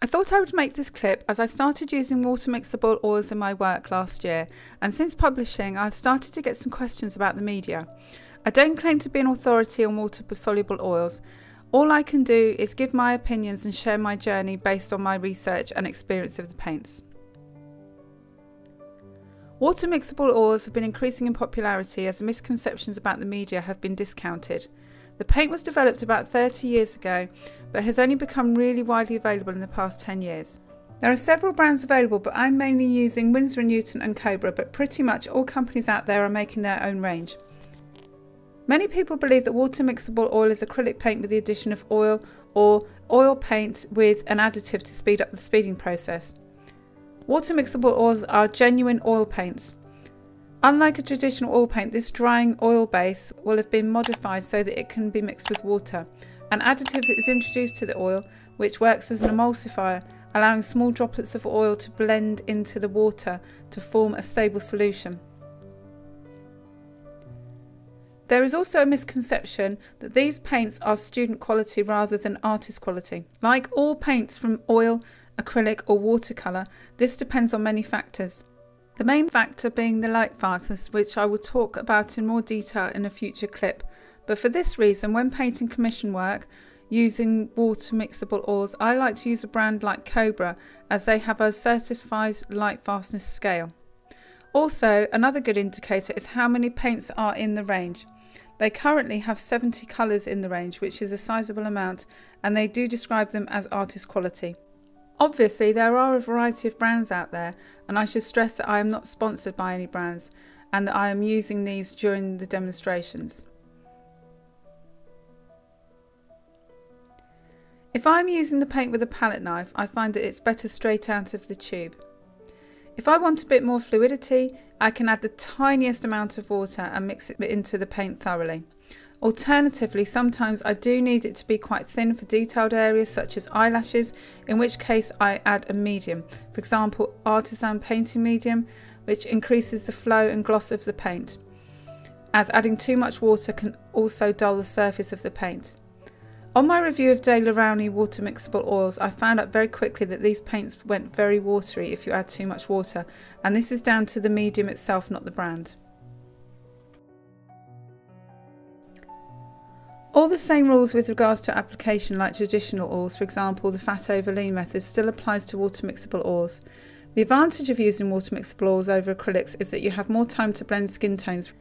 I thought I would make this clip as I started using water mixable oils in my work last year, and since publishing I've started to get some questions about the media. I don't claim to be an authority on water soluble oils. All I can do is give my opinions and share my journey based on my research and experience of the paints. Water mixable oils have been increasing in popularity as the misconceptions about the media have been discounted. The paint was developed about 30 years ago, but has only become really widely available in the past 10 years. There are several brands available, but I'm mainly using Winsor & Newton and Cobra, but pretty much all companies out there are making their own range. Many people believe that water mixable oil is acrylic paint with the addition of oil or oil paint with an additive to speed up the speeding process. Water mixable oils are genuine oil paints. Unlike a traditional oil paint, this drying oil base will have been modified so that it can be mixed with water. An additive is introduced to the oil, which works as an emulsifier, allowing small droplets of oil to blend into the water to form a stable solution. There is also a misconception that these paints are student quality rather than artist quality. Like all paints from oil, acrylic or watercolour, this depends on many factors. The main factor being the light fastness, which I will talk about in more detail in a future clip. But for this reason, when painting commission work using water mixable oils, I like to use a brand like Cobra as they have a certified light fastness scale. Also, another good indicator is how many paints are in the range. They currently have 70 colours in the range, which is a sizable amount, and they do describe them as artist quality. Obviously, there are a variety of brands out there, and I should stress that I am not sponsored by any brands and that I am using these during the demonstrations. If I'm using the paint with a palette knife, I find that it's better straight out of the tube. If I want a bit more fluidity, I can add the tiniest amount of water and mix it into the paint thoroughly. Alternatively, sometimes I do need it to be quite thin for detailed areas such as eyelashes, in which case I add a medium, for example artisan painting medium, which increases the flow and gloss of the paint, as adding too much water can also dull the surface of the paint. On my review of De La Rowney water mixable oils, I found out very quickly that these paints went very watery if you add too much water, and this is down to the medium itself, not the brand. All the same rules with regards to application like traditional oils, for example the fat over lean method, still applies to water mixable oils. The advantage of using water mixable oils over acrylics is that you have more time to blend skin tones.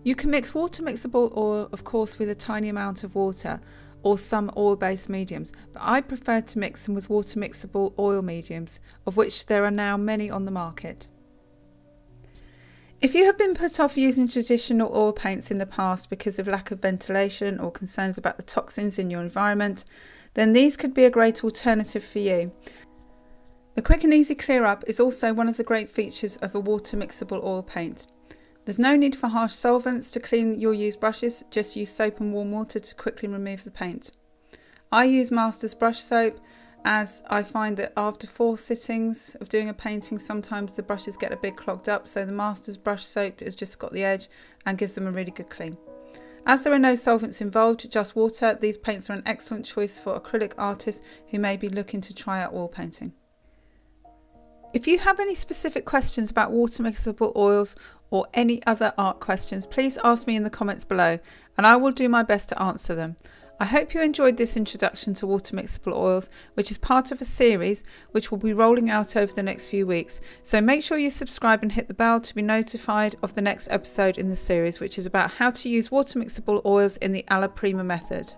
You can mix water mixable oil, of course, with a tiny amount of water or some oil-based mediums, but I prefer to mix them with water mixable oil mediums, of which there are now many on the market. If you have been put off using traditional oil paints in the past because of lack of ventilation or concerns about the toxins in your environment, then these could be a great alternative for you. The quick and easy clear up is also one of the great features of a water mixable oil paint. There's no need for harsh solvents to clean your used brushes, just use soap and warm water to quickly remove the paint. I use Master's brush soap, as I find that after 4 sittings of doing a painting, sometimes the brushes get a bit clogged up, so the Master's brush soap has just got the edge and gives them a really good clean. As there are no solvents involved, just water, these paints are an excellent choice for acrylic artists who may be looking to try out oil painting. If you have any specific questions about water mixable oils or any other art questions, please ask me in the comments below and I will do my best to answer them. I hope you enjoyed this introduction to water mixable oils, which is part of a series which will be rolling out over the next few weeks. So make sure you subscribe and hit the bell to be notified of the next episode in the series, which is about how to use water mixable oils in the alla prima method.